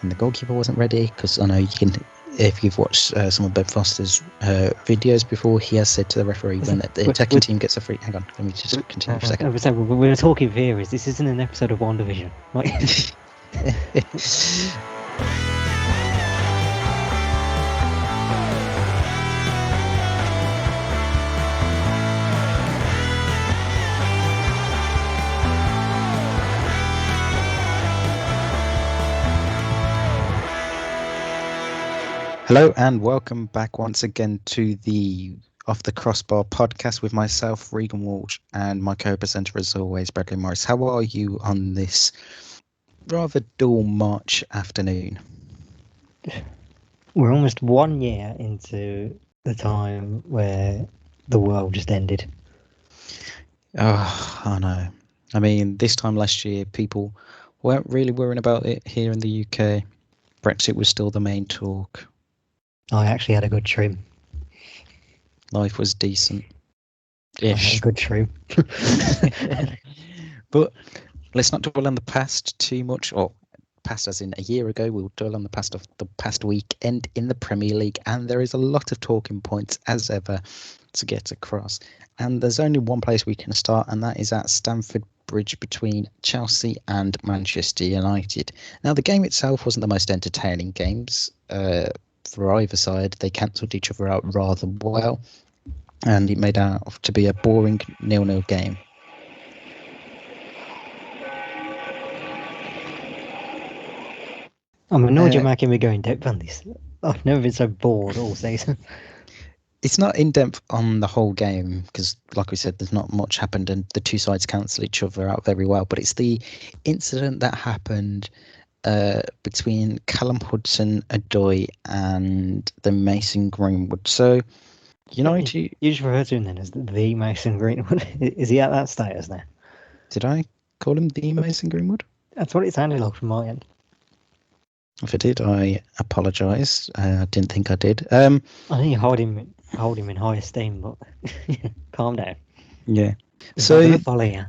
and the goalkeeper wasn't ready, because I know you can, if you've watched some of Ben Foster's videos before, he has said to the referee when the attacking team gets a free... Hang on, let me just continue for a second. We're talking theories. This isn't an episode of WandaVision. Hello and welcome back once again to the Off the Crossbar podcast with myself, Regan, Walsh, and my co-presenter as always, Bradley Morris. How are you on this rather dull March afternoon? We're almost 1 year into the time where the world just ended. Oh, I know. I mean, this time last year, people weren't really worrying about it here in the UK. Brexit was still the main talk. I actually had a good trim. Life was decent. I had a good trim. But let's not dwell on the past too much, or past as in a year ago. We'll dwell on the past of the past weekend in the Premier League, and there is a lot of talking points as ever to get across. And there's only one place we can start, and that is at Stamford Bridge between Chelsea and Manchester United. Now, the game itself wasn't the most entertaining games for either side. They cancelled each other out rather well, and it made out to be a boring 0-0 game. I'm annoyed you're making me go in depth on this. I've never been so bored all season. It's not in depth on the whole game because, like we said, there's not much happened and the two sides cancel each other out very well. But it's the incident that happened between Callum Hudson-Odoi and the Mason Greenwood. So, United... You just refer to him then as the Mason Greenwood. Is he at that status now? Did I call him the Mason Greenwood? That's what it sounded like from my end. If I did, I apologise. I didn't think I did. I think you hold him in high esteem, but calm down. Yeah. So yeah.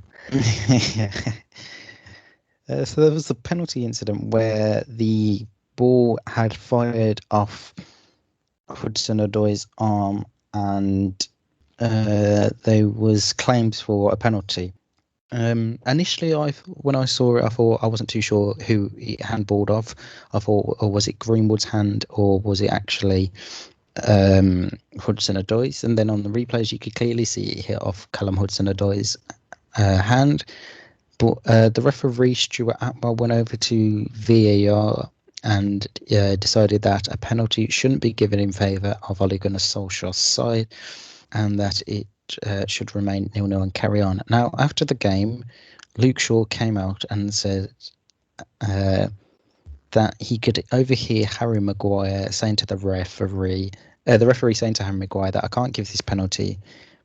So there was the penalty incident where the ball had fired off Hudson-Odoi's arm, and there was claims for a penalty. Initially, when I saw it, I thought I wasn't too sure who it handballed off. I thought, or was it Greenwood's hand, or was it actually Hudson-Odoi's? And then on the replays, you could clearly see it hit off Callum Hudson-Odoi's hand. But the referee, Stuart Atwell, went over to VAR and decided that a penalty shouldn't be given in favour of Ole Gunnar Solskjaer's side, and that it should remain 0-0 and carry on. Now, after the game, Luke Shaw came out and said that he could overhear Harry Maguire saying to the referee saying to Harry Maguire that I can't give this penalty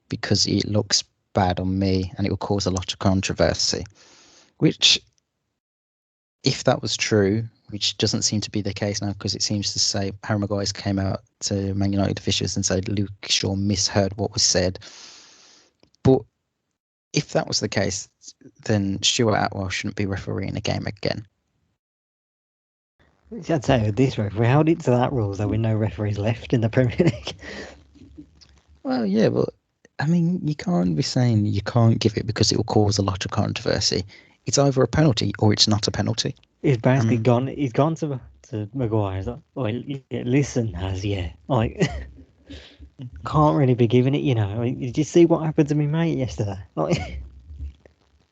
because it looks bad on me and it will cause a lot of controversy. Which, if that was true, which doesn't seem to be the case now, because it seems to say Harry Maguire's came out to Man United officials and said Luke Shaw misheard what was said. But if that was the case, then Stuart Atwell shouldn't be refereeing a game again. I'd say with this referee, how did to that rule there were no referees left in the Premier League? Well, yeah, but I mean, you can't be saying you can't give it because it will cause a lot of controversy. It's either a penalty or it's not a penalty. He's basically gone. He's gone to Maguire. He's like, well, yeah, listen, like, can't really be giving it. Did you see what happened to me mate yesterday? Like,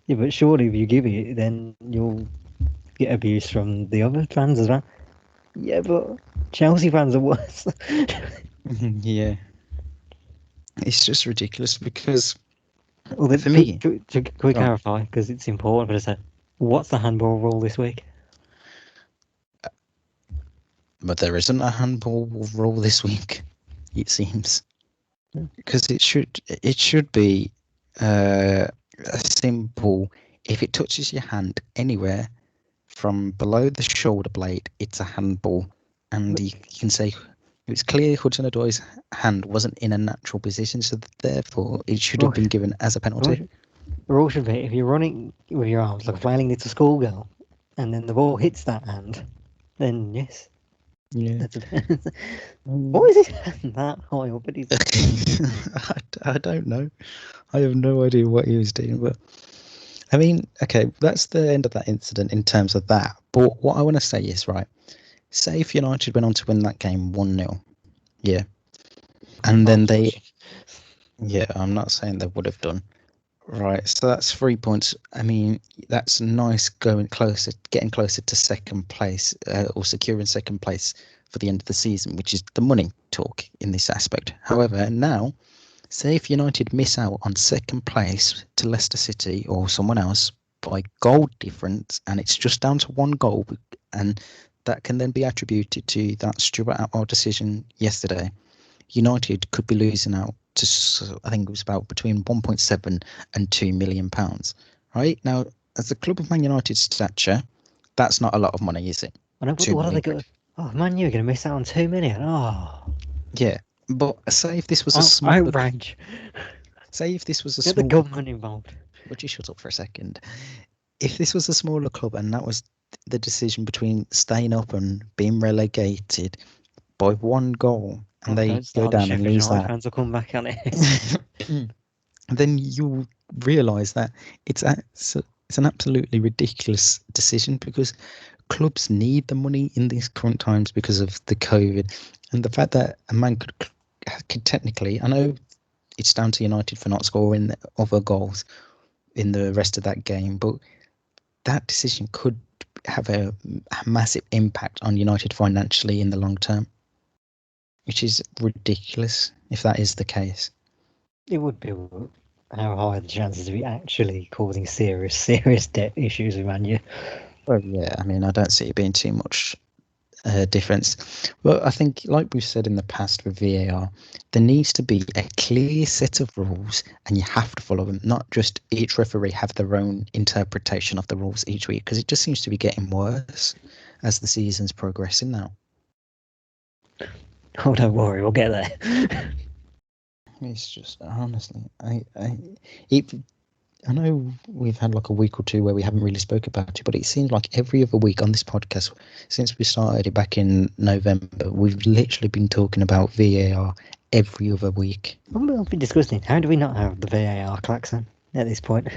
yeah, but surely if you give it, then you'll get abuse from the other fans as well. Yeah, but Chelsea fans are worse. Yeah, it's just ridiculous because. Well, for me, can we clarify, because it's important, but I said, what's the handball rule this week? But there isn't a handball rule this week, it seems, because it should be a simple. If it touches your hand anywhere from below the shoulder blade, it's a handball, and you can say. It's clear Hudson-Odoi's hand wasn't in a natural position, so therefore it should have been given as a penalty. The rule should be, if you're running with your arms like a flailing little schoolgirl, and then the ball hits that hand, then yes. Yeah. That's what is it that high up? I don't know. I have no idea what he was doing, but I mean, okay, that's the end of that incident in terms of that. But what I want to say is, right, say if United went on to win that game 1-0, yeah, and then yeah, I'm not saying they would have done, right, so that's 3 points. I mean, that's nice getting closer to second place, or securing second place for the end of the season, which is the money talk in this aspect. However, now, say if United miss out on second place to Leicester City or someone else by goal difference, and it's just down to one goal, and that can then be attributed to that Stuart Atwell decision yesterday, United could be losing out to, I think it was about between 1.7 and £2 million. Right now, as a club of Man United's stature, that's not a lot of money, is it? I know, but 2 what are they million. going? Oh man, you're going to miss out on 2 million. Oh, Yeah, but say if this was a small, outrage. say if this was a Get the small, government involved. would you shut up for a second? If this was a smaller club and that was the decision between staying up and being relegated by one goal, and they Don't go start the down and Sheffield lose United that, fans will come back on it. then you'll realise that it's an absolutely ridiculous decision, because clubs need the money in these current times because of the COVID, and the fact that a man could technically, I know it's down to United for not scoring other goals in the rest of that game, but that decision could have a massive impact on United financially in the long term, which is ridiculous if that is the case. It would be. How high are the chances of it actually causing serious debt issues with Man U? Well, yeah, I mean, I don't see it being too much difference. Well, I think, like we've said in the past with VAR, there needs to be a clear set of rules, and you have to follow them. Not just each referee have their own interpretation of the rules each week, because it just seems to be getting worse as the season's progressing now. Oh, don't worry, we'll get there. It's just honestly, I know we've had like a week or two where we haven't really spoke about it, but it seems like every other week on this podcast, since we started it back in November, we've literally been talking about VAR every other week. We'll be discussing how do we not have the VAR klaxon at this point?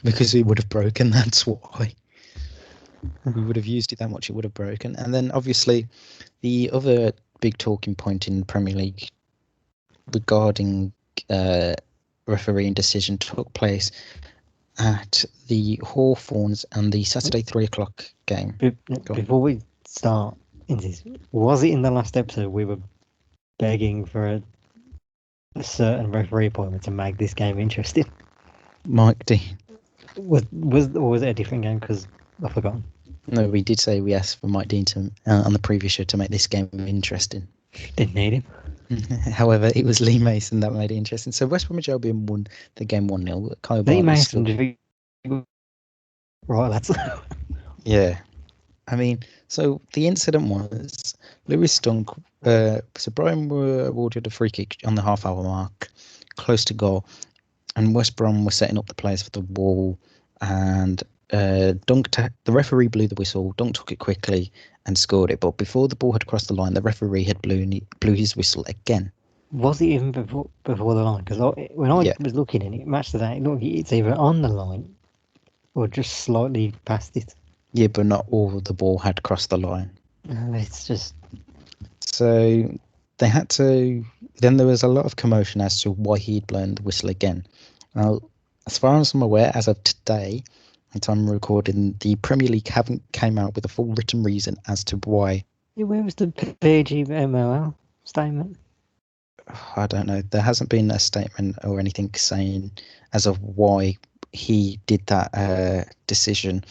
Because it would have broken, that's why. We would have used it that much, it would have broken. And then obviously the other big talking point in the Premier League regarding refereeing decision took place at the Hawthorns and the Saturday 3 o'clock game. Before we start in this, was it in the last episode we were begging for a certain referee appointment to make this game interesting? Mike D. Was it a different game? Because I've forgotten. No, we did say we asked for Mike Dean to, on the previous show, to make this game interesting. Didn't need him. However, it was Lee Mason that made it interesting. So West Bromwich Albion won the game 1-0. Kyle Lee Bartley Mason. Right, that's yeah. I mean, so the incident was Lewis Dunk. So Brian were awarded a free kick on the half-hour mark, close to goal, and West Brom were setting up the players for the wall, and Dunk. The referee blew the whistle. Dunk took it quickly and scored it. But before the ball had crossed the line, the referee had blew his whistle again. Was it even before the line? Because when I was looking at it, match today, look, it's either on the line or just slightly past it. Yeah, but not all the ball had crossed the line. It's just... So they had to... Then there was a lot of commotion as to why he'd blown the whistle again. Now, as far as I'm aware, as of today, at the time I'm recording, the Premier League haven't came out with a full written reason as to why. Yeah, where was the PGMOL statement? I don't know. There hasn't been a statement or anything saying as of why he did that decision.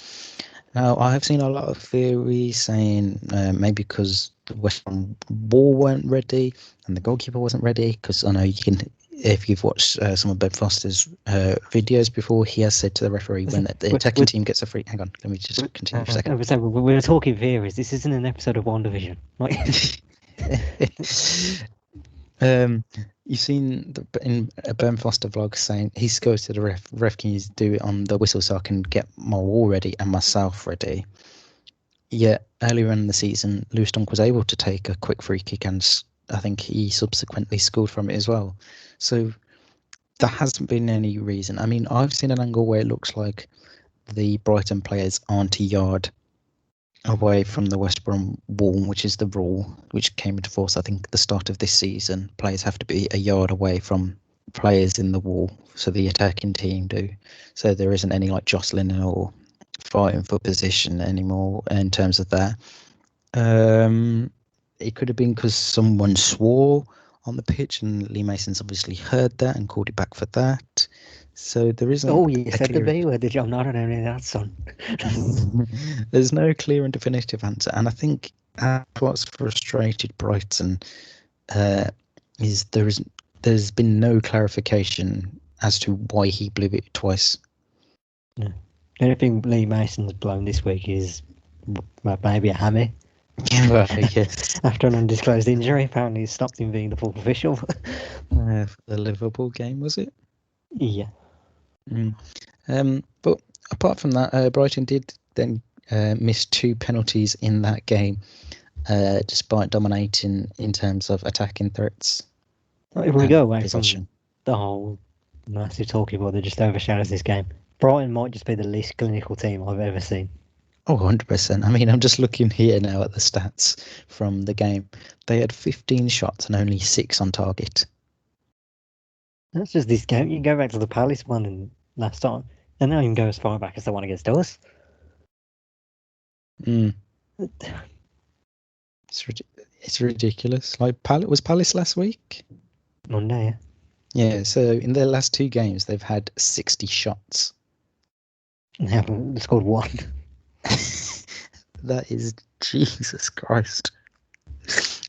Now, I have seen a lot of theories saying maybe because the West Ham wall weren't ready and the goalkeeper wasn't ready. Because I know you can, if you've watched some of Ben Foster's videos before, he has said to the referee when the attacking team gets a free... Hang on, let me just continue for a second. We're talking theories. This isn't an episode of One Division. You've seen in a Ben Foster vlog saying he goes to the ref, can you do it on the whistle so I can get my wall ready and myself ready? Yeah, earlier in the season, Lewis Dunk was able to take a quick free kick, and I think he subsequently scored from it as well. So there hasn't been any reason. I mean, I've seen an angle where it looks like the Brighton players aren't a yard away from the West Brom wall, which is the rule which came into force, I think, at the start of this season. Players have to be a yard away from players in the wall, so the attacking team do. So there isn't any like jostling or fighting for position anymore in terms of that. It could have been because someone swore on the pitch, and Lee Mason's obviously heard that and called it back for that. So there isn't Oh, you a said the clear. B word, did you? I'm not on any of that, son. There's no clear and definitive answer, and I think what's frustrated Brighton is there's been no clarification as to why he blew it twice. No. The only thing Lee Mason's blown this week is maybe a hammy. Well, yes, After an undisclosed injury, apparently he stopped him being the fourth official. for the Liverpool game, was it? Yeah. But apart from that, Brighton did then miss 2 penalties in that game, despite dominating in terms of attacking threats. If we go away possession. from the whole massive talking about that just overshadows this game, Brighton might just be the least clinical team I've ever seen. Oh, 100%. I mean, I'm just looking here now at the stats from the game. They had 15 shots and only 6 on target. That's just this game. You can go back to the Palace one and last time, and now you can go as far back as the one against us. It's ridiculous. Like, was Palace last week? Monday, Yeah, so in their last 2 games, they've had 60 shots. and they haven't scored one. That is Jesus Christ.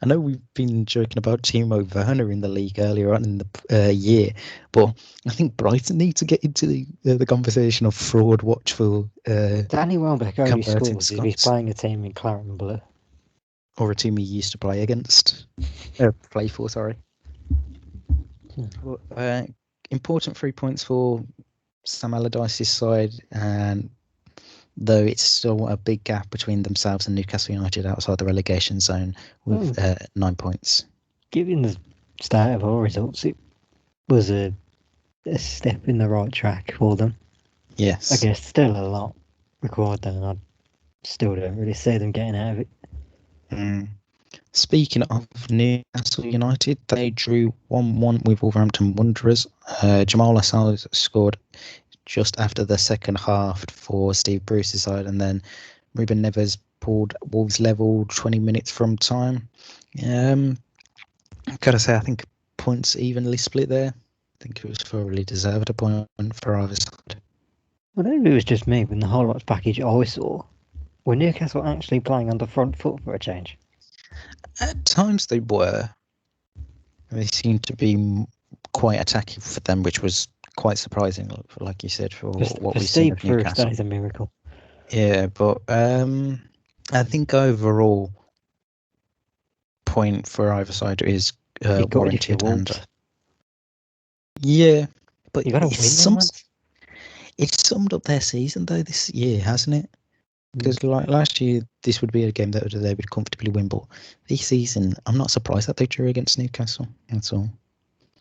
I know we've been joking about Timo Werner in the league earlier on in the year, but I think Brighton need to get into the conversation of fraud watchful. Danny Welbeck only converting scores if he's Scots. playing a team in claret and blue. Or a team he used to play against. Play for, sorry. Well, important 3 points for Sam Allardyce's side, and though it's still a big gap between themselves and Newcastle United outside the relegation zone with 9 points. Given the state of our results, it was a step in the right track for them. Yes. I guess still a lot required though, and I still don't really see them getting out of it. Speaking of Newcastle United, they drew 1-1 with Wolverhampton Wanderers. Jamal Lascelles scored just after the second half for Steve Bruce's side, and then Ruben Neves pulled Wolves level 20 minutes from time. Gotta say, I think points evenly split there. I think it was thoroughly deserved a point for either side. I don't know if it was just me, but in the highlights package I saw, were Newcastle actually playing on the front foot for a change? At times they were. They seemed to be quite attacking for them, which was quite surprising, like you said, for what we've seen of Newcastle. That is a miracle. Yeah, but I think overall point for either side is warranted. And yeah, but you got to win them. It's summed up their season though this year, hasn't it? Because like last year, this would be a game that they would comfortably win, but this season, I'm not surprised that they drew against Newcastle at all.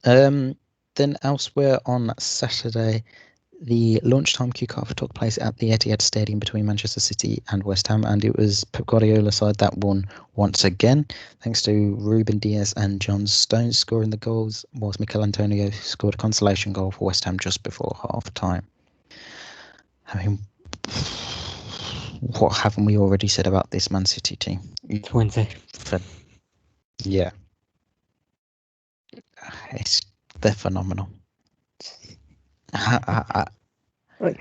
Then elsewhere on Saturday, the lunchtime kickoff took place at the Etihad Stadium between Manchester City and West Ham, and it was Pep Guardiola's side that won once again, thanks to Ruben Dias and John Stones scoring the goals, whilst Mikel Antonio scored a consolation goal for West Ham just before half-time. I mean, what haven't we already said about this Man City team? 20. Yeah. They're phenomenal.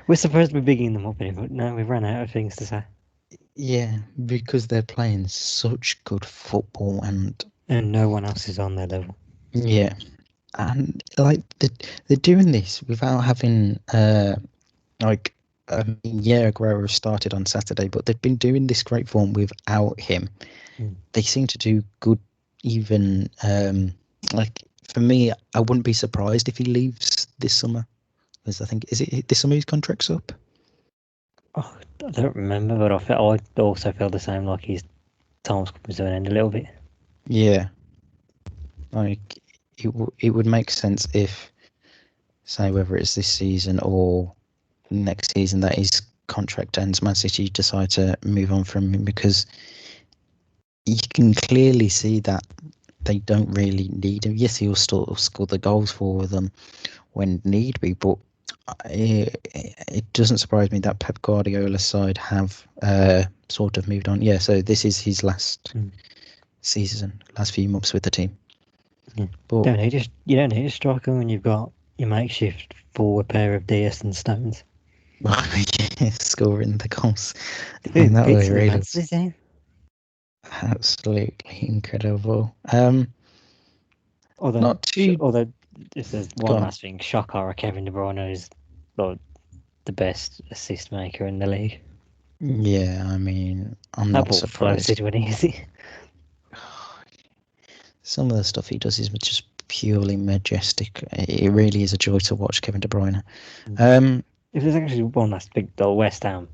We're supposed to be bigging them up, but no, we've run out of things to say. Yeah, because they're playing such good football, and no one else is on their level. Yeah, and like they're doing this without having Aguero started on Saturday, but they've been doing this great form without him. They seem to do good, even for me, I wouldn't be surprised if he leaves this summer. Because I think, is it this summer his contract's up? Oh, I don't remember, but I also feel the same. Like his time's coming to an end a little bit. Yeah, like it would make sense if, say, whether it's this season or next season, that his contract ends, Man City decide to move on from him, because you can clearly see that they don't really need him. Yes, he'll still score the goals for them when need be, but it doesn't surprise me that Pep Guardiola's side have sort of moved on. Yeah, so this is his last season, last few months with the team. But You don't need a striker when you've got your makeshift forward pair of Diaz and Stones. scoring the goals. Who That bits was of the really Manchester team? absolutely incredible. Although, Not too. if there's Go one on. last thing, Shaka or Kevin De Bruyne is like the best assist maker in the league. Yeah, I mean, I'm That not ball surprised. floated when he hit it. Some of the stuff he does is just purely majestic. It really is a joy to watch Kevin De Bruyne. If there's actually one last big goal, West Ham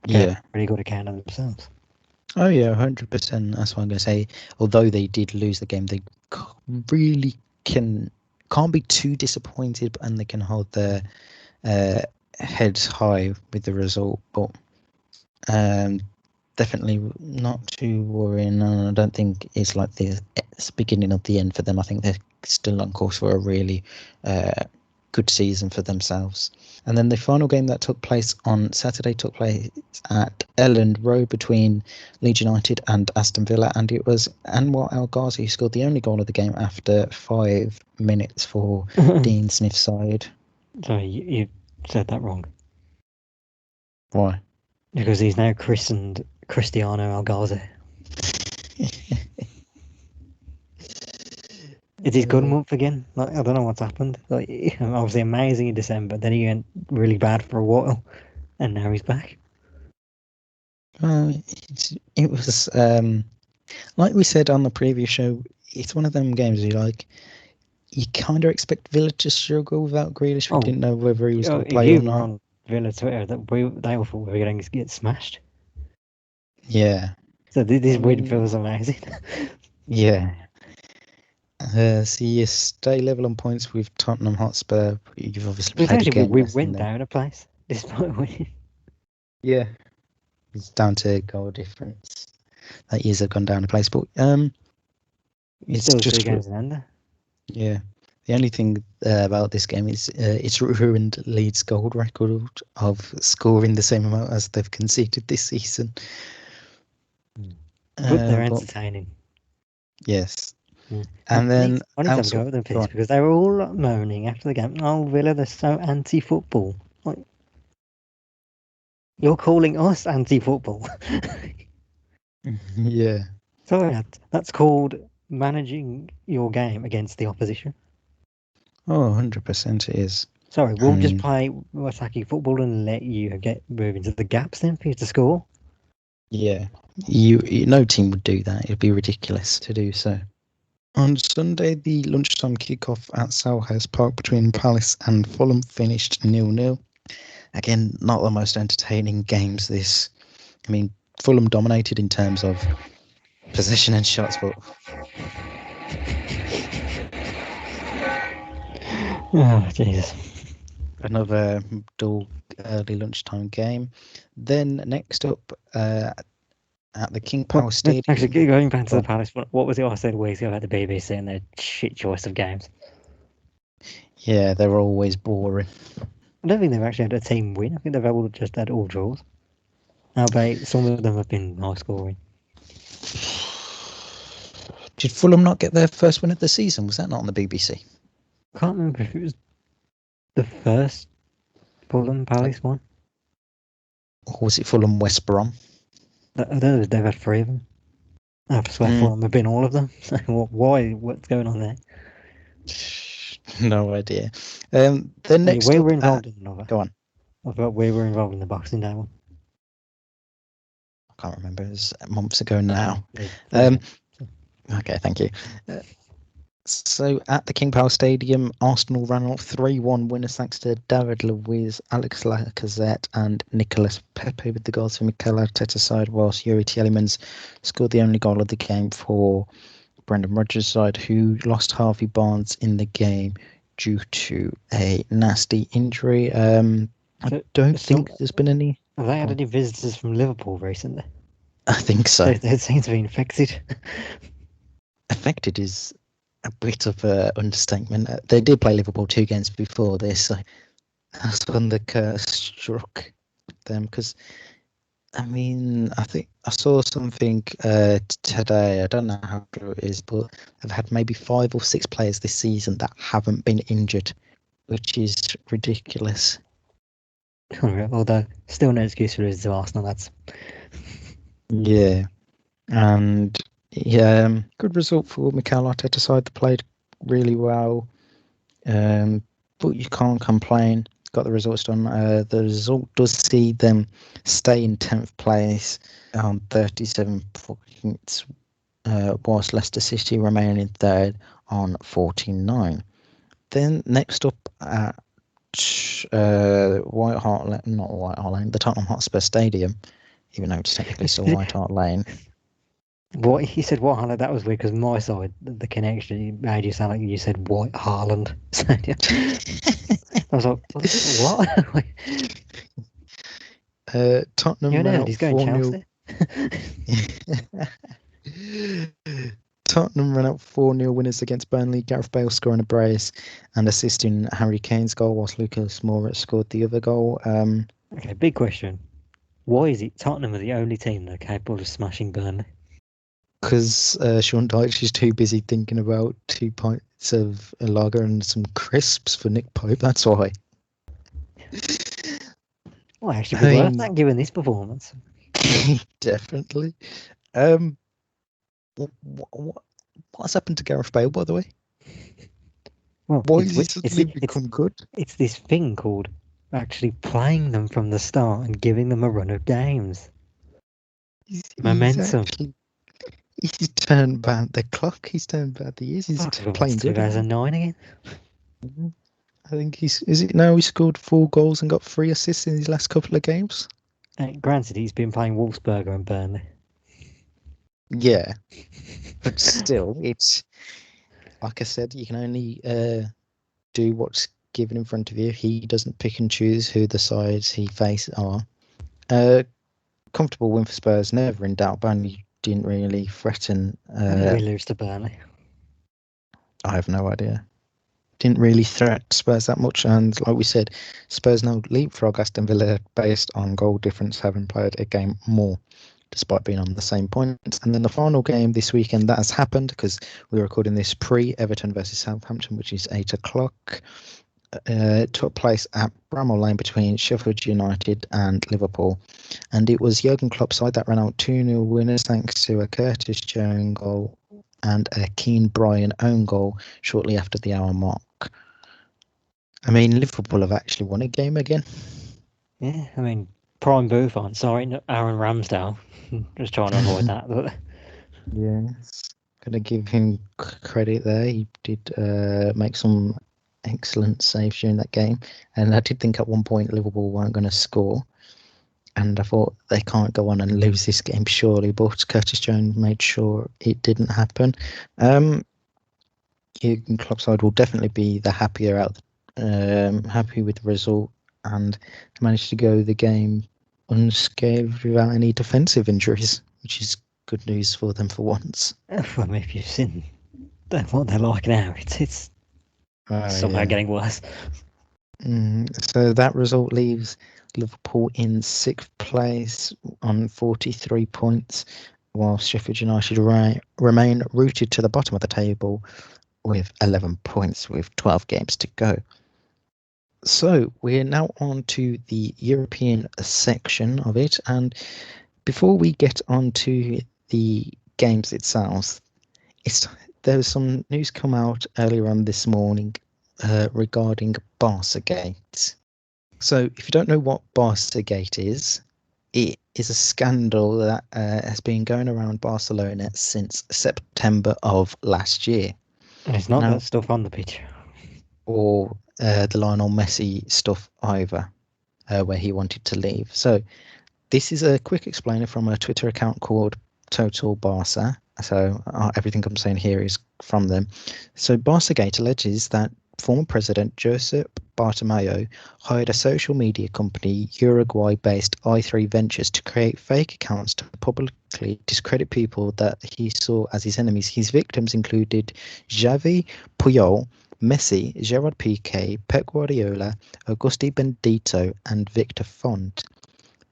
gave Yeah. a really good account of themselves. Oh yeah, 100%. That's what I'm gonna say. Although they did lose the game, they really can't be too disappointed, and they can hold their heads high with the result. But definitely not too worrying. I don't think it's like it's beginning of the end for them. I think they're still on course for a really good season for themselves. And then the final game that took place on Saturday took place at Elland Road between Leeds United and Aston Villa, and it was Anwar El Ghazi who scored the only goal of the game after 5 minutes for Dean Smith's side. Sorry, you said that wrong. Why? Because he's now christened Cristiano Algarve. It's his good month again. Like, I don't know what's happened. Like, obviously amazing in December, then he went really bad for a while, and now he's back. It was like we said on the previous show. It's one of them games you kind of expect Villa to struggle without Grealish. We didn't know whether he was going to If play or you were not. on Villa Twitter, they all thought we were going to get smashed. Yeah. So this win feels amazing. Yeah. So you stay level on points with Tottenham Hotspur. You've obviously played a Essentially, game we less than went them. down a place despite winning. Yeah. It's down to goal difference. That years have gone down a place, but it's Still 2 just games in under. yeah. The only thing about this game is it's ruined Leeds' goal record of scoring the same amount as they've conceded this season. But they're But entertaining. yes. Yeah. And then I need to have a go at them, please, because they were all moaning after the game. Oh, Villa, they're so anti-football. Like, you're calling us anti-football. Yeah. Sorry, that's called managing your game against the opposition. Oh, 100% it is. Sorry, we'll just play attacking football and let you move into the gaps then for you to score. Yeah. No team would do that. It'd be ridiculous to do so. On Sunday, the lunchtime kickoff at Selhurst Park between Palace and Fulham finished 0-0. Again, not the most entertaining games. I mean, Fulham dominated in terms of possession and shots, but Oh, Jesus. another dull early lunchtime game. Then next up at the King Power Stadium. Actually, going back to the Palace, what was it I said weeks ago about the BBC and their shit choice of games? Yeah, they're always boring. I don't think they've actually had a team win. I think they've all just had all draws. Albeit some of them have been high scoring. Did Fulham not get their first win of the season? Was that not on the BBC? I can't remember if it was the first Fulham Palace one. Or was it Fulham West Brom? They've had 3 of them. I swear Fulham have been all of them. Why? What's going on there? No idea. Then next we up, were involved in another. Go on. I thought we were involved in the Boxing Day one. I can't remember. It was months ago now. Yeah. Okay, thank you. So at the King Power Stadium, Arsenal ran out 3-1 winners thanks to David Luiz, Alex Lacazette and Nicolas Pepe with the goals for Mikel Arteta's side, whilst Yuri Tielemans scored the only goal of the game for Brendan Rodgers' side, who lost Harvey Barnes in the game due to a nasty injury. I don't think there's been any. Have they had any visitors from Liverpool recently? I think so. They seem to be infected. Affected is a bit of an understatement. They did play Liverpool 2 games before this, so that's when the curse struck them. Because, I mean, I think I saw something today. I don't know how true it is, but they've had maybe 5 or 6 players this season that haven't been injured, which is ridiculous. Although, still no excuse for losing to Arsenal, that's... Yeah. And, yeah, good result for Mikel Arteta's side. They played really well. But you can't complain. Got the results done. The result does see them stay in 10th place on 37 points, whilst Leicester City remain in third on 49. Then next up at the Tottenham Hotspur Stadium, even though it's technically still White Hart Lane. What he said, White Haaland, that was weird because my side, the connection made you sound like you said White Haaland. I was like, what? Tottenham you ran know, up he's going 4-0. Chelsea. Tottenham ran out 4-0 winners against Burnley. Gareth Bale scoring a brace and assisting Harry Kane's goal, whilst Lucas Moura scored the other goal. Okay, big question. Why is it Tottenham are the only team that are capable of smashing Burnley? Because Sean Dyche is too busy thinking about 2 pints of a lager and some crisps for Nick Pope. That's why. Well, actually, be worth that given this performance. Definitely. What's happened to Gareth Bale, by the way? Well, why has he suddenly become good? It's this thing called actually playing them from the start and giving them a run of games. Momentum. He's turned back the clock. He's turned back the years. He's playing good. 2009 again. I think is it now he scored 4 goals and got 3 assists in his last couple of games? Granted, he's been playing Wolfsburger and Burnley. Yeah, but still, it's like I said, you can only do what's given in front of you. He doesn't pick and choose who the sides he faces are. Comfortable win for Spurs, never in doubt. Burnley didn't really threaten. How did we lose to Burnley? I have no idea. Didn't really threat Spurs that much, and like we said, Spurs now leapfrog Aston Villa based on goal difference, having played a game more, despite being on the same points. And then the final game this weekend that has happened because we're recording this pre-Everton versus Southampton, which is 8 o'clock. Took place at Bramall Lane between Sheffield United and Liverpool, and it was Jurgen Klopp's side that ran out 2-0 winners thanks to a Curtis Jones goal and a Keane Bryan own goal shortly after the hour mark. I mean, Liverpool have actually won a game again. Yeah, I mean, prime Buffon. Sorry, Aaron Ramsdale. Just trying to avoid that. But yes, gonna give him credit there. He did make some excellent saves during that game, and I did think at one point Liverpool weren't going to score, and I thought they can't go on and lose this game surely, but Curtis Jones made sure it didn't happen. Jurgen Klopp's side will definitely be the happier out, happy with the result, and managed to go the game unscathed without any defensive injuries, which is good news for them for once. I mean, if you've seen what they're like now, it's somehow getting worse. So that result leaves Liverpool in 6th place on 43 points, while Sheffield United remain rooted to the bottom of the table with 11 points with 12 games to go. So we're now on to the European section of it, and before we get on to the games itself, there was some news come out earlier on this morning regarding Barcagate. So if you don't know what Barcagate is, it is a scandal that has been going around Barcelona since September of last year. And it's not Now, that stuff on the pitch. or the Lionel Messi stuff either, where he wanted to leave. So this is a quick explainer from a Twitter account called Total Barca. So everything I'm saying here is from them. So Barcagate alleges that former President Josep Bartomeu hired a social media company, Uruguay-based i3 Ventures, to create fake accounts to publicly discredit people that he saw as his enemies. His victims included Xavi, Puyol, Messi, Gerard Piqué, Pep Guardiola, Augusti Bendito, and Victor Font.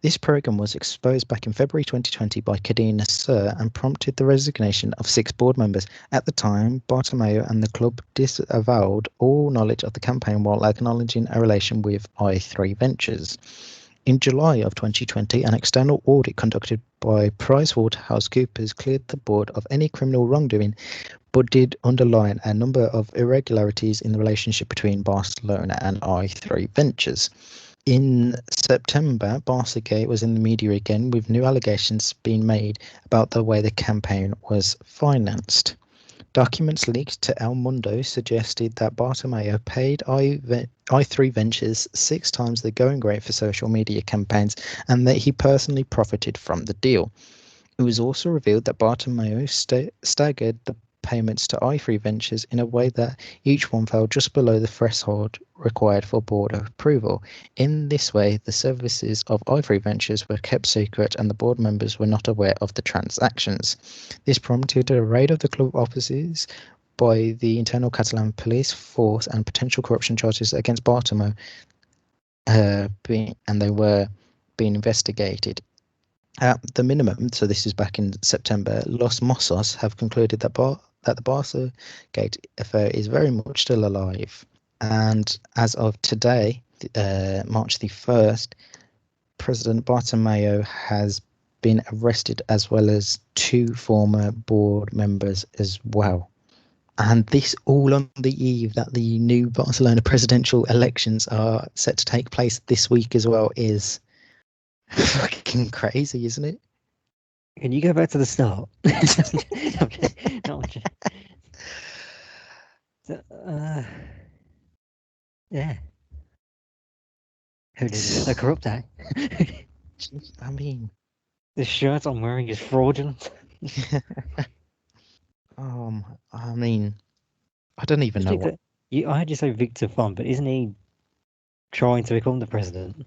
This program was exposed back in February 2020 by Cadena Ser and prompted the resignation of 6 board members. At the time, Bartomeu and the club disavowed all knowledge of the campaign while acknowledging a relation with i3 Ventures. In July of 2020, an external audit conducted by PricewaterhouseCoopers cleared the board of any criminal wrongdoing, but did underline a number of irregularities in the relationship between Barcelona and i3 Ventures. In September, Barcagate was in the media again, with new allegations being made about the way the campaign was financed. Documents leaked to El Mundo suggested that Bartomeu paid i3 Ventures 6 times the going rate for social media campaigns, and that he personally profited from the deal. It was also revealed that Bartomeu staggered the payments to i3 Ventures in a way that each one fell just below the threshold required for board approval. In this way, the services of i3 Ventures were kept secret and the board members were not aware of the transactions. This prompted a raid of the club offices by the internal Catalan police force and potential corruption charges against Bartomeu, and they were being investigated. At the minimum, so this is back in September, Los Mossos have concluded that the Barcagate affair is very much still alive. And as of today, March the 1st, President Bartomeu has been arrested, as well as 2 former board members as well. And this all on the eve that the new Barcelona presidential elections are set to take place this week as well is fucking crazy, isn't it? Can you go back to the start? Yeah. Who did it? A corrupt eye. I mean, The shirt I'm wearing is fraudulent. I mean, I don't even know what. I heard you say Victor Font, but isn't he trying to become the president?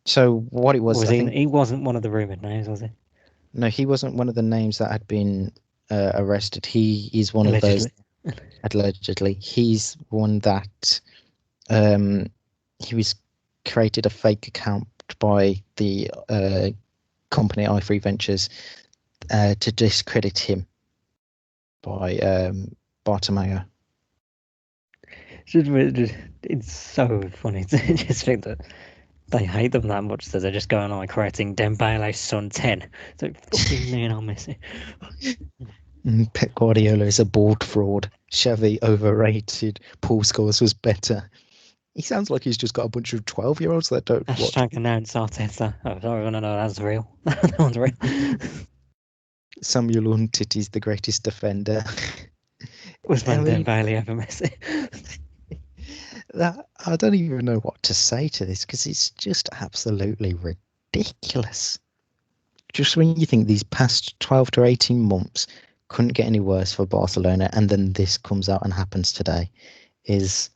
So what it was, I think he wasn't one of the rumored names, was he? no, he wasn't one of the names that had been arrested. He is one of those allegedly. He's one that he was created a fake account by the company i3 Ventures to discredit him by Bartomeu. It's so funny to just think that they hate them that much that they're just going on creating Dembele's son 10. So fucking Lionel Messi. Pep Guardiola is a board fraud. Xavi overrated. Paul Scholes was better. He sounds like he's just got a bunch of 12-year-olds that don't watch. Hashtag announce Arteta. Oh, sorry, no, that's real. That one's real. Samuel Umtiti the greatest defender. Usman Dembele over Messi. I don't even know what to say to this because it's just absolutely ridiculous. Just when you think these past 12 to 18 months couldn't get any worse for Barcelona, and then this comes out and happens today, it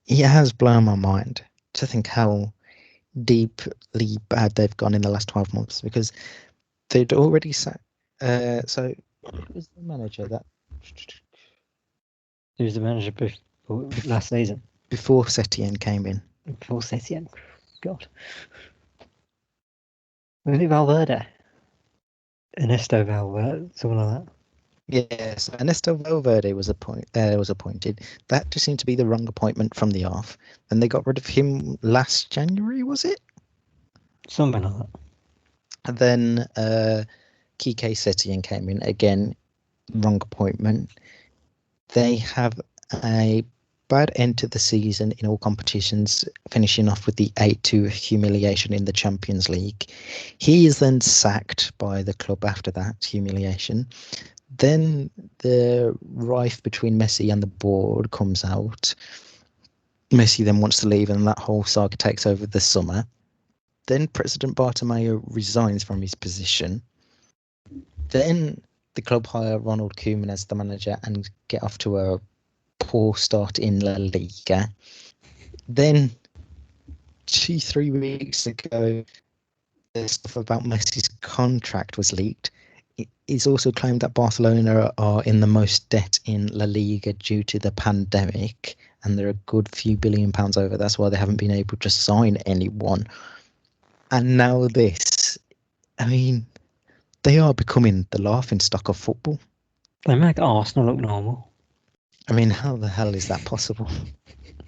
has blown my mind to think how deeply bad they've gone in the last 12 months, because they'd already so who was the manager that He was the manager before last season. Before Setien came in. Before Setien? God. Was it Valverde? Ernesto Valverde, something like that. Yes, Ernesto Valverde was appointed. That just seemed to be the wrong appointment from the off. Then they got rid of him last January, was it? Something like that. And then Kike Setien came in again, wrong appointment. They have a bad end to the season in all competitions, finishing off with the 8-2 humiliation in the Champions League. He is then sacked by the club after that humiliation. Then the rife between Messi and the board comes out. Messi then wants to leave, and that whole saga takes over the summer. Then President Bartomeu resigns from his position. Then the club hire Ronald Koeman as the manager and get off to a poor start in La Liga. Then 3 weeks ago, the stuff about Messi's contract was leaked. It is also claimed that Barcelona are in the most debt in La Liga due to the pandemic, and they're a good few £1 billion over. That's why they haven't been able to sign anyone. And now this. I mean, they are becoming the laughingstock of football. They make Arsenal look normal. I mean, how the hell is that possible?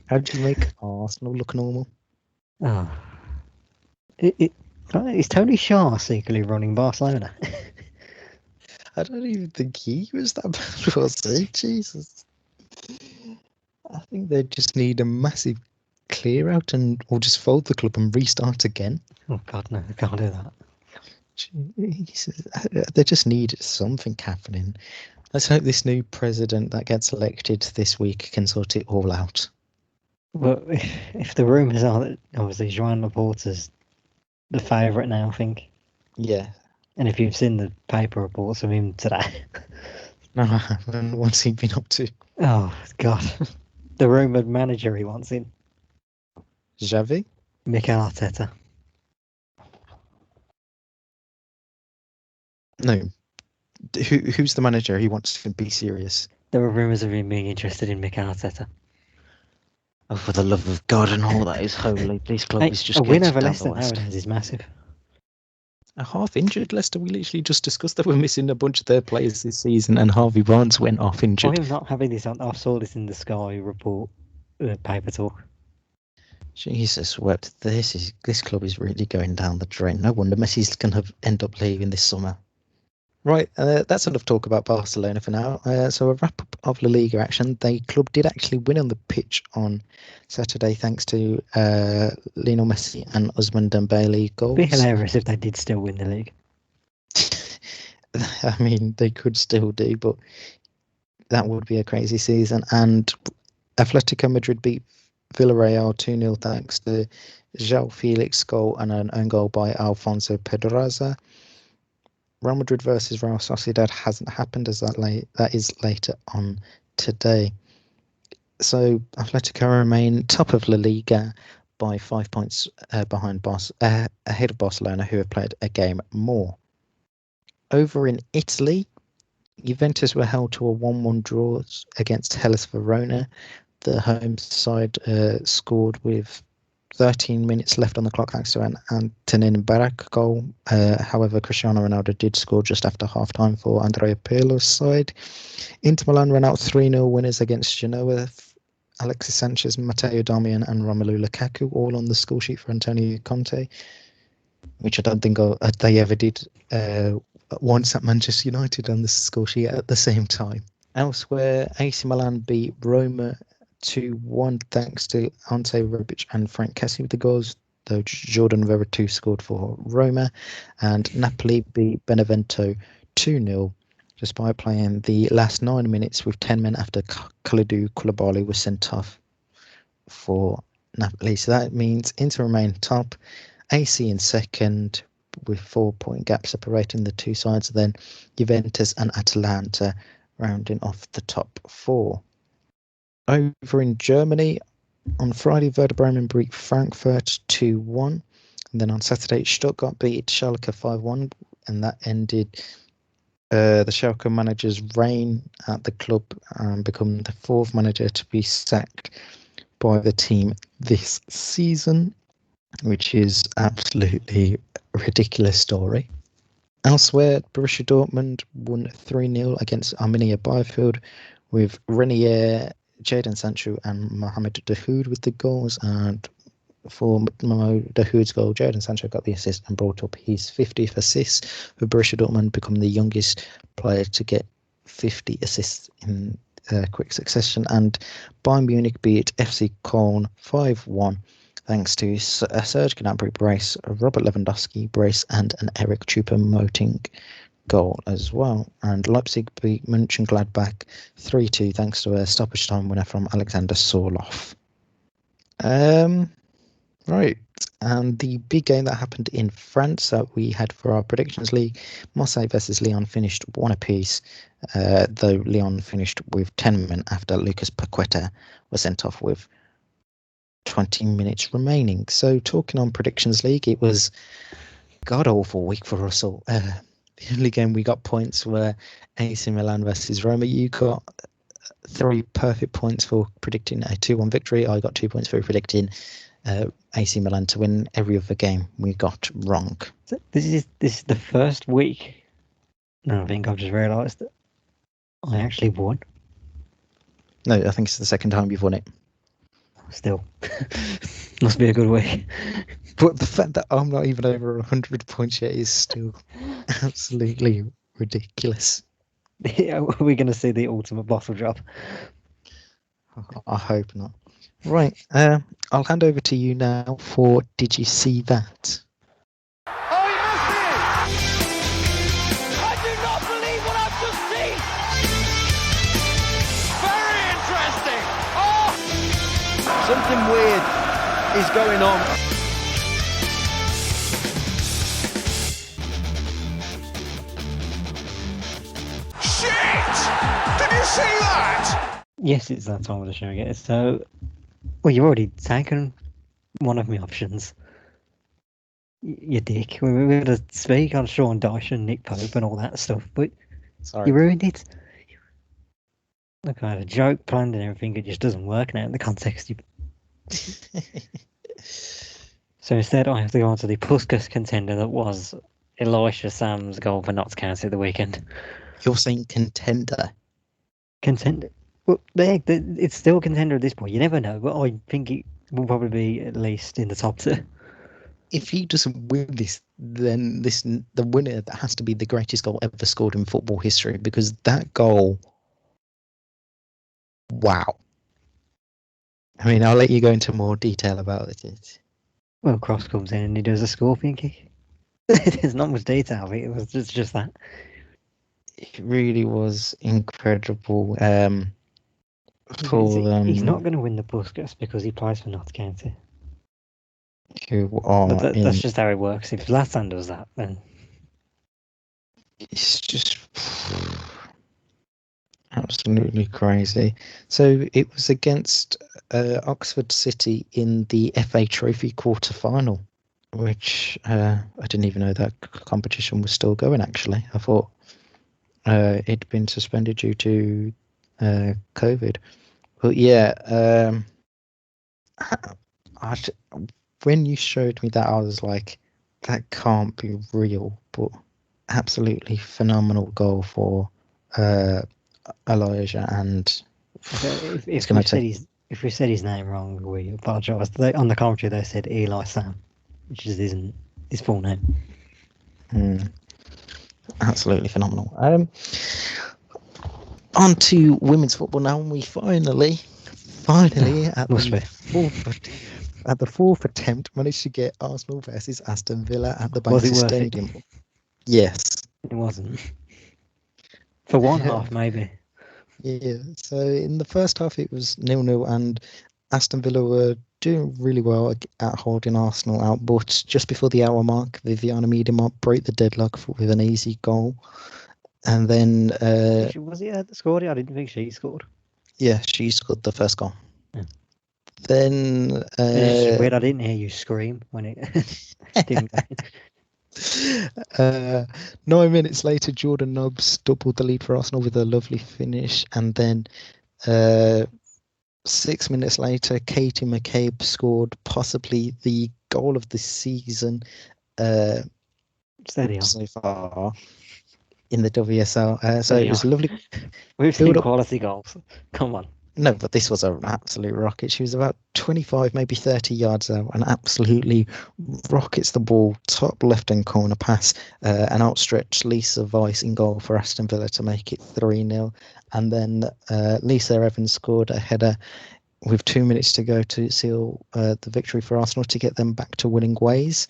How do you make Arsenal look normal? Oh. Is Tony Shaw secretly running Barcelona? I don't even think he was that bad, was he? Jesus. I think they just need a massive clear out or just fold the club and restart again. Oh, God, no, they can't do that. Jesus. They just need something happening. Let's hope this new president that gets elected this week can sort it all out. Well, if the rumours are that obviously Joan Laporta's the favourite now, I think. Yeah. And if you've seen the paper reports of him today. No, I haven't. What's he been up to? Oh, God. The rumoured manager he wants in. Xavi? Mikel Arteta. No. Who's the manager? He wants to be serious. There were rumours of him being interested in Mikel Arteta. Oh, for the love of God and all that is holy, this club is just a win over down Leicester the west. nowadays is massive. A half-injured Leicester. We literally just discussed that we're missing a bunch of their players this season, and Harvey Barnes went off injured. I'm not having this on. I saw this in the Sky report, paper talk. Jesus wept. This club is really going down the drain. No wonder Messi's going to end up leaving this summer. Right, that's enough talk about Barcelona for now. So a wrap up of La Liga action. The club did actually win on the pitch on Saturday thanks to Lionel Messi and Ousmane Dembele goals. It'd be hilarious if they did still win the league. I mean, they could still do, but that would be a crazy season. And Atletico Madrid beat Villarreal 2-0 thanks to João Felix goal and an own goal by Alfonso Pedraza. Real Madrid versus Real Sociedad hasn't happened as that is later on today. So Atletico remain top of La Liga by 5 points ahead of Barcelona, who have played a game more. Over in Italy, Juventus were held to a 1-1 draw against Hellas Verona. The home side scored with 13 minutes left on the clock thanks to an Antonin Barak goal. However, Cristiano Ronaldo did score just after half-time for Andrea Pirlo's side. Inter Milan ran out 3-0 winners against Genoa. Alexis Sanchez, Matteo Darmian and Romelu Lukaku all on the score sheet for Antonio Conte, which I don't think they ever did once at Manchester United on the score sheet at the same time. Elsewhere, AC Milan beat Roma 2-1 thanks to Ante Rebic and Frank Kessie with the goals, though Jordan Veretout scored for Roma, and Napoli beat Benevento 2-0 just by playing the last 9 minutes with 10 men after Kalidou Koulibaly was sent off for Napoli. So that means Inter remain top, AC in second with 4-point gap separating the two sides, then Juventus and Atalanta rounding off the top four. Over in Germany, on Friday, Werder Bremen beat Frankfurt 2-1. And then on Saturday, Stuttgart beat Schalke 5-1. And that ended the Schalke manager's reign at the club and become the fourth manager to be sacked by the team this season, which is absolutely a ridiculous story. Elsewhere, Borussia Dortmund won 3-0 against Arminia Bielefeld with Renier, Jadon Sancho and Mohamed Dahoud with the goals, and for Mohamed Dahoud's goal, Jadon Sancho got the assist and brought up his 50th assist, with Borussia Dortmund becoming the youngest player to get 50 assists in quick succession, and Bayern Munich beat FC Köln 5-1 thanks to a Serge Gnabry brace, a Robert Lewandowski brace, and an Eric Choupo-Moting goal as well. And Leipzig beat Mönchengladbach 3-2 thanks to a stoppage time winner from Alexander Sorloth. Right, and the big game that happened in France that we had for our predictions league, Marseille versus Lyon finished 1 apiece, though Lyon finished with 10 men after Lucas Paqueta was sent off with 20 minutes remaining. So talking on predictions league, it was god-awful week for us all. The only game we got points were AC Milan versus Roma. You got 3 perfect points for predicting a 2-1 victory. I got 2 points for predicting AC Milan to win. Every other game we got wrong. So this is the first week. No, I think I've just realised that I actually won. No, I think it's the second time you've won it. Still, must be a good week. But the fact that I'm not even over 100 points yet is still absolutely ridiculous. Are we going to see the ultimate bottle drop? I hope not. Right, I'll hand over to you now for Did You See That? Oh, he missed it! I do not believe what I've just seen! Very interesting! Oh! Something weird is going on. Shit! Did you see that? Yes, it's that time of the show again. So, well, you've already taken one of my options. You dick. We were going to speak on Sean Dyche and Nick Pope and all that stuff, but Sorry. you ruined it. Look, I had a joke planned and everything. It just doesn't work now in the context. So instead, I have to go on to the Puskas contender that was Elisha Sam's goal for Notts County at the weekend. You're saying contender? Contender? Well, it's still a contender at this point. You never know, but I think it will probably be at least in the top 2. If he doesn't win this, then the winner that has to be the greatest goal ever scored in football history, because that goal, wow. I mean, I'll let you go into more detail about it. Well, Cross comes in and he does a scorpion kick. There's not much detail. It was just that. It really was incredible. He's not going to win the Puskas because he plays for Notts County. That's just how it works. If Zlatan does that, then it's just absolutely crazy. So it was against Oxford City in the FA Trophy quarter-final, which I didn't even know that competition was still going, actually. I thought it'd been suspended due to COVID. But yeah, when you showed me that, I was like, that can't be real. But absolutely phenomenal goal for Elijah. And if we said his name wrong, we apologise. On the commentary, they said Eli Sam, which isn't his full name. Absolutely phenomenal. On to women's football now, and we finally at the fourth attempt managed to get Arsenal versus Aston Villa at the Banksy Stadium. Yes. It wasn't. For one half, maybe. Yeah, so in the first half it was 0-0 and Aston Villa were doing really well at holding Arsenal out, but just before the hour mark, Viviana Miedema broke the deadlock with an easy goal. And then... was it her that scored it? I didn't think she scored. Yeah, she scored the first goal. Yeah. Then... it's weird, I didn't hear you scream when it didn't go. 9 minutes later, Jordan Nobbs doubled the lead for Arsenal with a lovely finish, and then 6 minutes later, Katie McCabe scored possibly the goal of the season so far in the WSL. So it was lovely. We've seen quality goals. Come on. No, but this was an absolute rocket. She was about 25, maybe 30 yards out and absolutely rockets the ball, top left-hand corner pass, an outstretched Lisa Weiss in goal for Aston Villa to make it 3-0. And then Lisa Evans scored a header with 2 minutes to go to seal the victory for Arsenal to get them back to winning ways.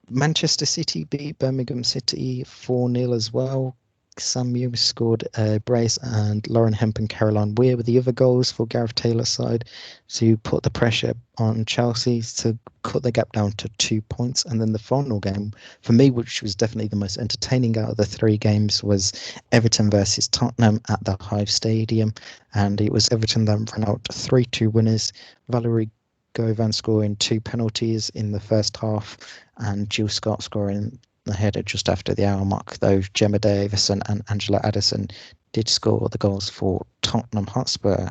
Manchester City beat Birmingham City 4-0 as well. Sam Mewis scored a brace and Lauren Hemp and Caroline Weir were the other goals for Gareth Taylor's side to put the pressure on Chelsea to cut the gap down to 2 points. And then the final game, for me, which was definitely the most entertaining out of the 3 games, was Everton versus Tottenham at the Hive Stadium. And it was Everton that ran out 3-2 winners. Valerie Govan scoring 2 penalties in the first half and Jill Scott scoring the header just after the hour mark, though Gemma Davison and Angela Addison did score the goals for Tottenham Hotspur,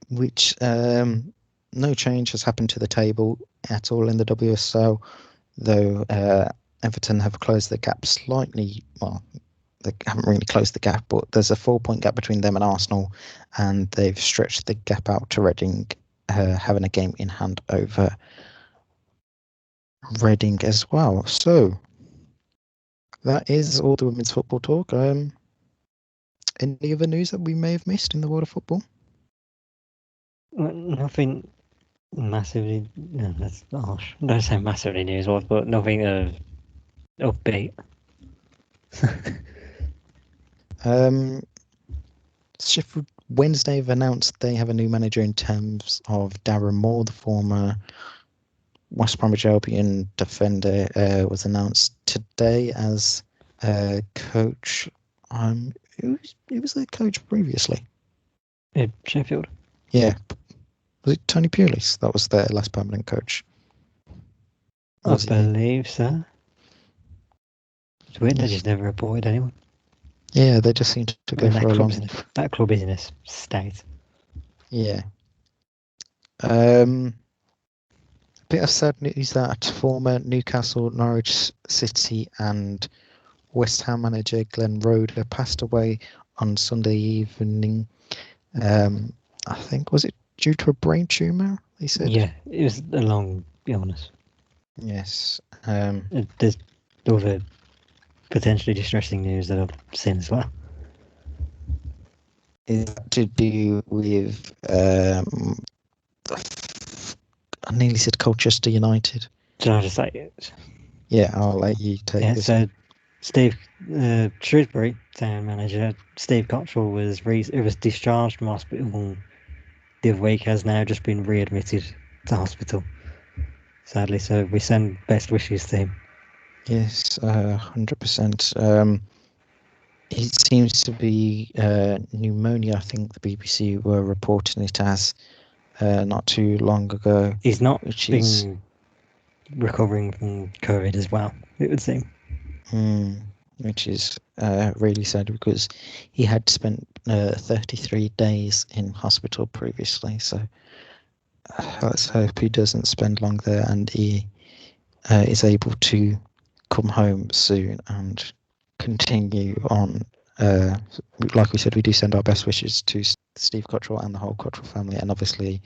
which no change has happened to the table at all in the WSL, though Everton have closed the gap slightly. Well, they haven't really closed the gap, but there's a 4-point gap between them and Arsenal, and they've stretched the gap out to Reading, having a game in hand over Reading as well. So that is all the women's football talk. Any other news that we may have missed in the world of football? Nothing massively. No, that's harsh. Don't say massively newsworthy, but nothing upbeat. Sheffield Wednesday have announced they have a new manager in terms of Darren Moore, the former West Bromwich Albion defender, was announced today as coach. Who was the coach previously? Sheffield. Yeah, was it Tony Pulis? That was their last permanent coach. I believe so. It's weird they just never appointed anyone. Yeah, they just seem to go for a long. That club is in a state. Yeah. Bit of sad news that former Newcastle, Norwich City and West Ham manager Glenn Roeder passed away on Sunday evening. I think, was it due to a brain tumour, they said? Yeah, it was a long illness. Yes. There's other potentially distressing news that I've seen as well. Is that to do with I nearly said Colchester United. Should I just say it? Yeah, I'll let you take this. So Steve Shrewsbury town manager Steve Cottrell was discharged from hospital the other week, has now just been readmitted to hospital, sadly. So we send best wishes to him. Yes, 100%. It seems to be pneumonia. I think the BBC were reporting it as not too long ago. He's not been recovering from COVID as well, it would seem. Which is really sad because he had spent 33 days in hospital previously. So let's hope he doesn't spend long there and he is able to come home soon and continue on. Like we said, we do send our best wishes to Steve Cottrell and the whole Cottrell family, and obviously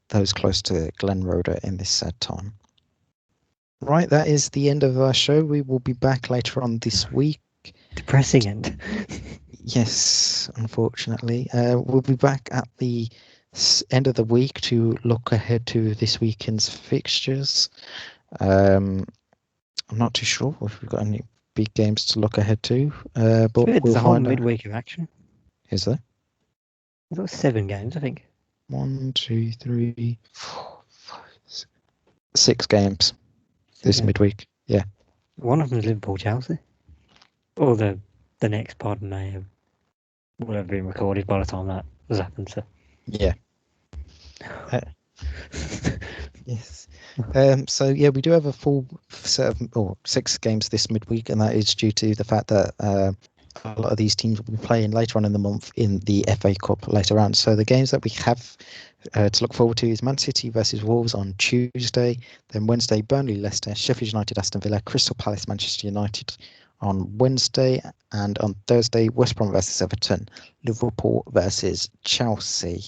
those close to Glenn Roeder in this sad time. Right, that is the end of our show. We will be back later on this week. Depressing end. Yes, unfortunately. We'll be back at the end of the week to look ahead to this weekend's fixtures. I'm not too sure if we've got any big games to look ahead to. But there's a whole midweek of action. Is there? We've got 7 games, I think. 1, 2, 3, 4, 5, 6 games this midweek. Yeah. One of them is Liverpool-Chelsea. Or the next pod may have will have been recorded by the time that has happened. So. Yeah. Yes. So yeah, we do have a full set of 6 games this midweek, and that is due to the fact that a lot of these teams will be playing later on in the month in the FA Cup later on. So the games that we have to look forward to is Man City versus Wolves on Tuesday. Then Wednesday, Burnley, Leicester, Sheffield United, Aston Villa, Crystal Palace, Manchester United on Wednesday, and on Thursday, West Brom versus Everton, Liverpool versus Chelsea.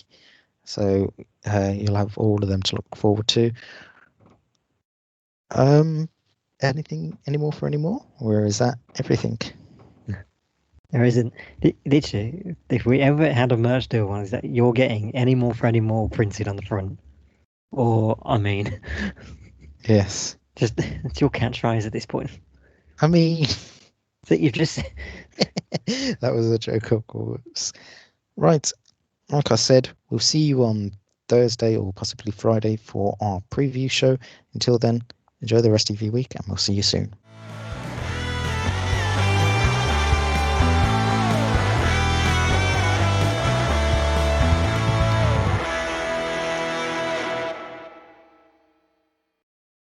So you'll have all of them to look forward to. Anything anymore for anymore, or is that everything? There isn't. Literally, if we ever had a merch deal, one is that you're getting any more for any more printed on the front. Or, I mean, Yes. just it's your catchphrase at this point. I mean, That you've just that was a joke, of course. Right. Like I said, we'll see you on Thursday or possibly Friday for our preview show. Until then, enjoy the rest of your week, and we'll see you soon.